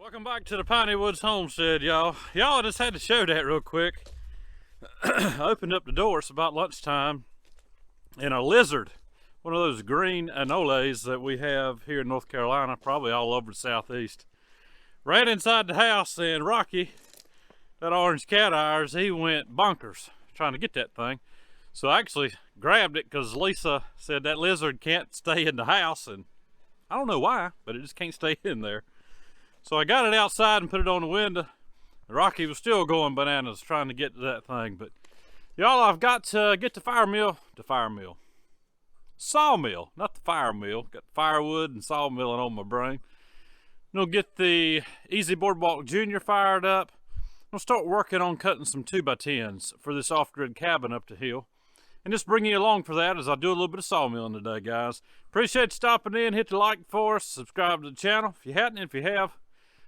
Welcome back to the Piney Woods homestead, y'all. I just had to show that real quick. I opened up the door, it's about lunchtime, and a lizard, one of those green anoles that we have here in North Carolina, probably all over the southeast, ran inside the house, and Rocky, that orange cat of ours, he went bonkers trying to get that thing. So I actually grabbed it because Lisa said that lizard can't stay in the house, and I don't know why, but it just can't stay in there. So I got it outside and put it on the window. Rocky was still going bananas trying to get to that thing. But y'all, I've got to get sawmill, not the fire mill. Got firewood and sawmilling on my brain. I'm gonna get the EZ Boardwalk Jr fired up. I'm gonna start working on cutting some 2x10s for this off-grid cabin up the hill. And just bring you along for that as I do a little bit of sawmilling today, guys. Appreciate you stopping in. Hit the like for us. Subscribe to the channel if you hadn't. If you have,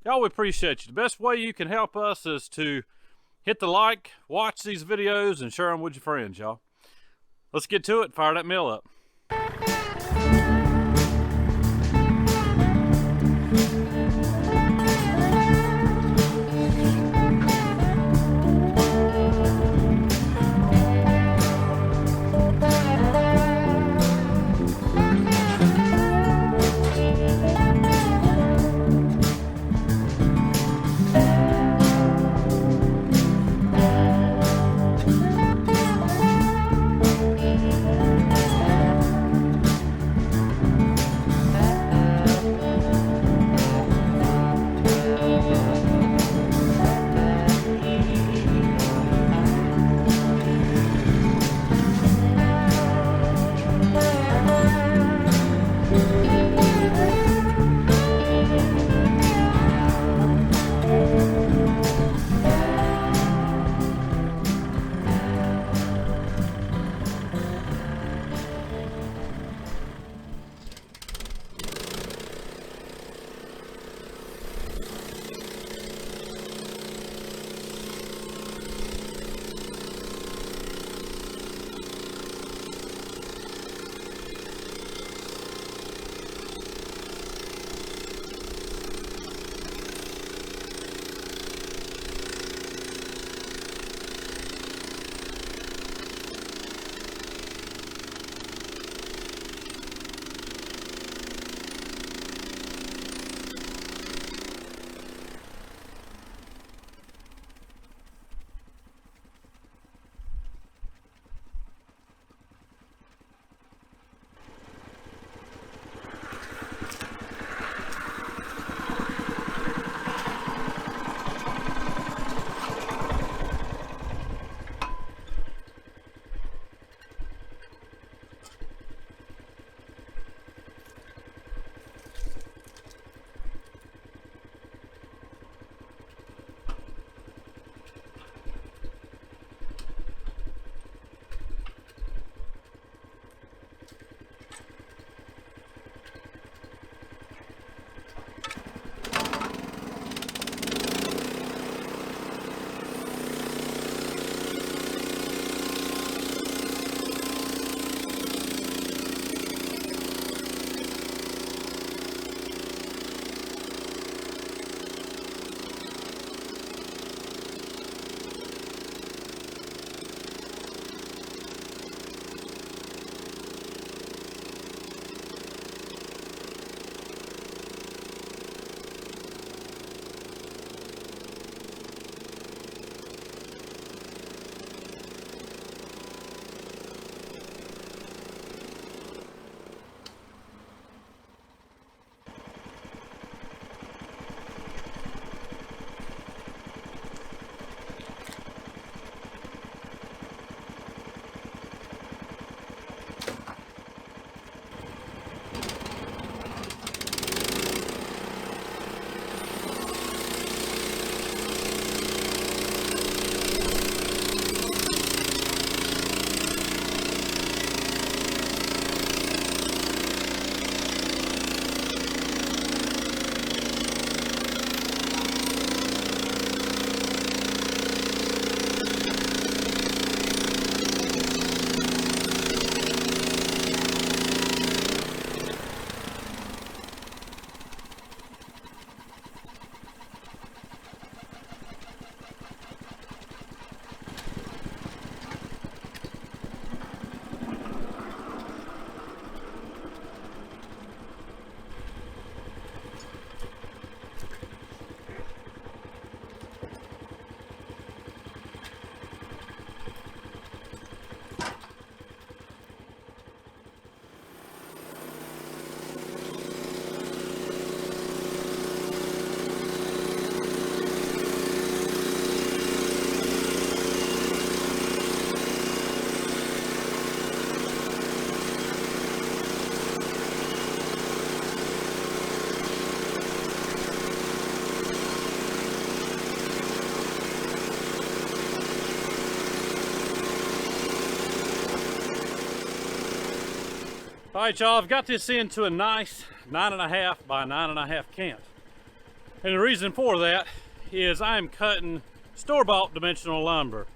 y'all, we appreciate you. The best way you can help us is to hit the like, watch these videos, and share them with your friends, y'all. Let's get to it. Fire that mill up. All right, y'all, I've got this into a nice 9.5 by 9.5 cant. And the reason for that is I am cutting store-bought dimensional lumber.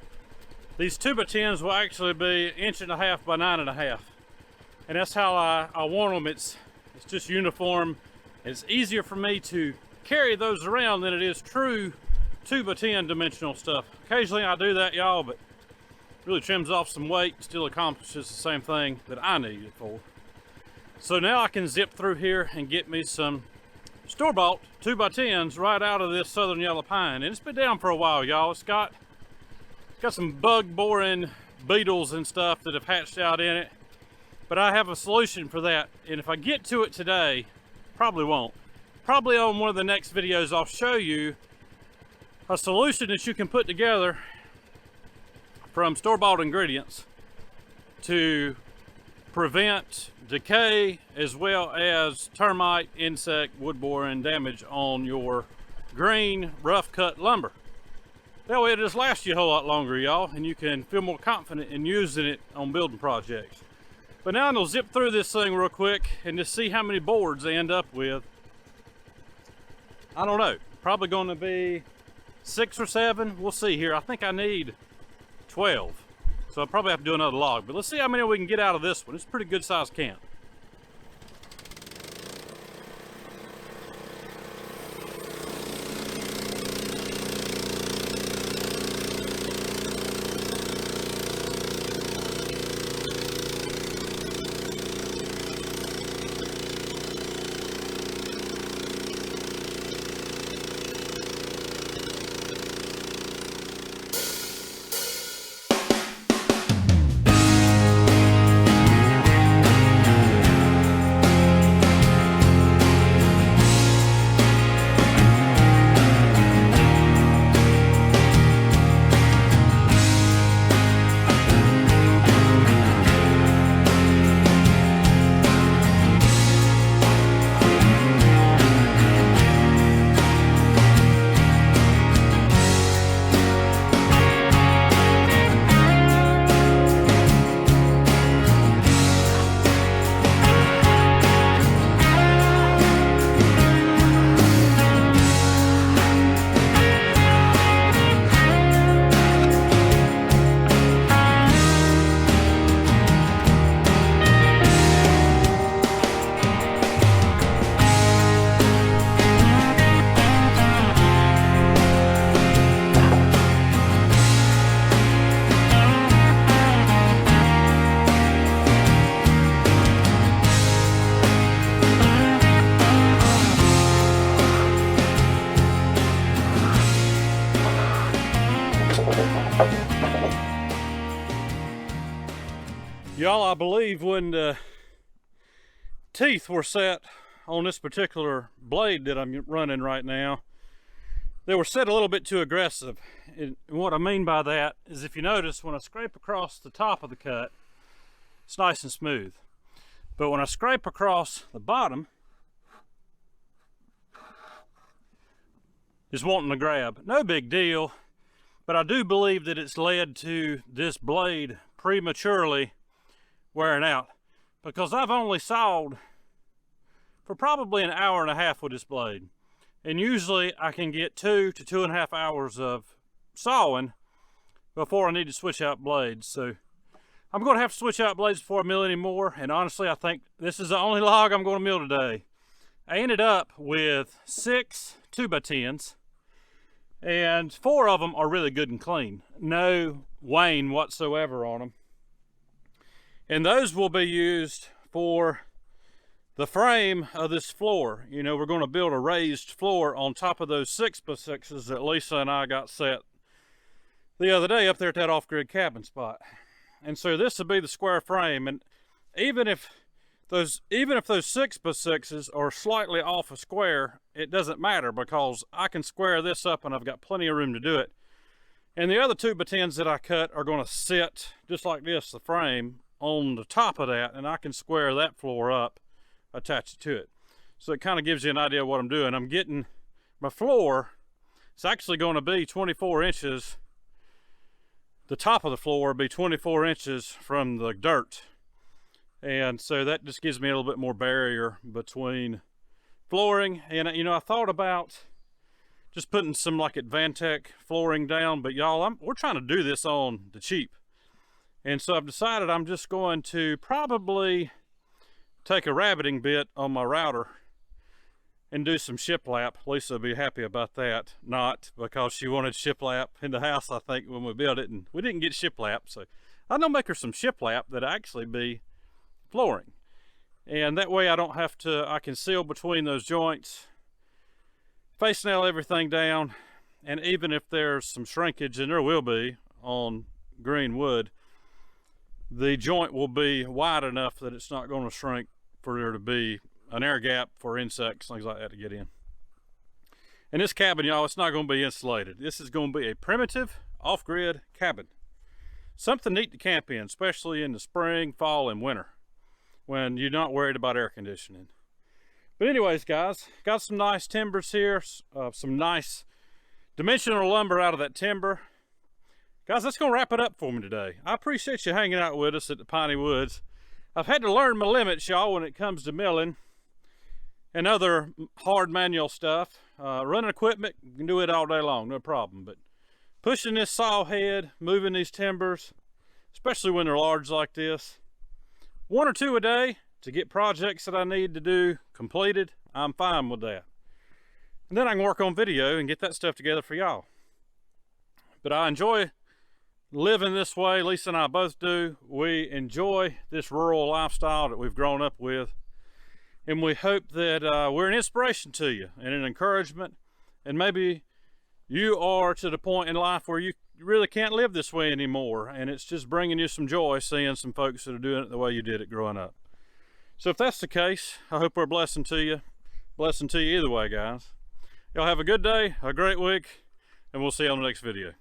These 2x10s will actually be 1.5 by 9.5. And that's how I want them. It's just uniform. It's easier for me to carry those around than it is true 2x10 dimensional stuff. Occasionally I do that, y'all, but it really trims off some weight, still accomplishes the same thing that I need it for. So now I can zip through here and get me some store-bought 2x10s right out of this southern yellow pine. And it's been down for a while, y'all. It's got some bug boring beetles and stuff that have hatched out in it. But I have a solution for that. And if I get to it today, probably won't. Probably on one of the next videos, I'll show you a solution that you can put together from store-bought ingredients to prevent decay as well as termite, insect, wood boring damage on your green rough cut lumber. That way it just lasts you a whole lot longer, y'all, and you can feel more confident in using it on building projects. But now I'm gonna zip through this thing real quick and just see how many boards I end up with. I don't know, probably gonna be 6 or 7, we'll see here. I think I need 12. So I'll probably have to do another log, but let's see how many we can get out of this one. It's a pretty good sized camp. Y'all, I believe when the teeth were set on this particular blade that I'm running right now, they were set a little bit too aggressive. And what I mean by that is, if you notice, when I scrape across the top of the cut, it's nice and smooth. But when I scrape across the bottom, it's wanting to grab. No big deal, but I do believe that it's led to this blade prematurely wearing out, because I've only sawed for probably an hour and a half with this blade, and usually I can get 2 to 2.5 hours of sawing before I need to switch out blades. So I'm going to have to switch out blades before I mill anymore, and honestly I think this is the only log I'm going to mill today. I ended up with 6 2x10s, and 4 of them are really good and clean, no wane whatsoever on them. And those will be used for the frame of this floor. You know, we're going to build a raised floor on top of those 6x6s that Lisa and I got set the other day up there at that off-grid cabin spot. And so this will be the square frame. And even if those 6x6s are slightly off a square, it doesn't matter, because I can square this up and I've got plenty of room to do it. And the other 2x10s that I cut are going to sit just like this, the frame, on the top of that, and I can square that floor up, attach it to it. So it kind of gives you an idea of what I'm doing. I'm getting my floor, it's actually going to be 24 inches. The top of the floor will be 24 inches from the dirt. And so that just gives me a little bit more barrier between flooring. And you know, I thought about just putting some like Advantech flooring down, but y'all, we're trying to do this on the cheap. And so I've decided I'm just going to probably take a rabbiting bit on my router and do some shiplap. Lisa will be happy about that. Not because she wanted shiplap in the house, I think, when we built it, and we didn't get shiplap. So I'm gonna make her some shiplap that'll actually be flooring. And that way I don't have to, I can seal between those joints, face nail everything down, and even if there's some shrinkage, and there will be on green wood, the joint will be wide enough that it's not going to shrink for there to be an air gap for insects, things like that to get in. And this cabin, y'all, it's not going to be insulated. This is going to be a primitive off-grid cabin. Something neat to camp in, especially in the spring, fall, and winter, when you're not worried about air conditioning. But anyways, guys, got some nice timbers here, some nice dimensional lumber out of that timber. Guys, that's gonna wrap it up for me today. I appreciate you hanging out with us at the Piney Woods. I've had to learn my limits, y'all, when it comes to milling and other hard manual stuff. Running equipment, you can do it all day long, no problem. But pushing this saw head, moving these timbers, especially when they're large like this, 1 or 2 a day to get projects that I need to do completed, I'm fine with that. And then I can work on video and get that stuff together for y'all. But I enjoy living this way. Lisa and I both do. We enjoy this rural lifestyle that we've grown up with. And we hope that we're an inspiration to you and an encouragement. And maybe you are to the point in life where you really can't live this way anymore, and it's just bringing you some joy seeing some folks that are doing it the way you did it growing up. So if that's the case, I hope we're a blessing to you. Blessing to you either way, guys. Y'all have a good day, a great week, and we'll see you on the next video.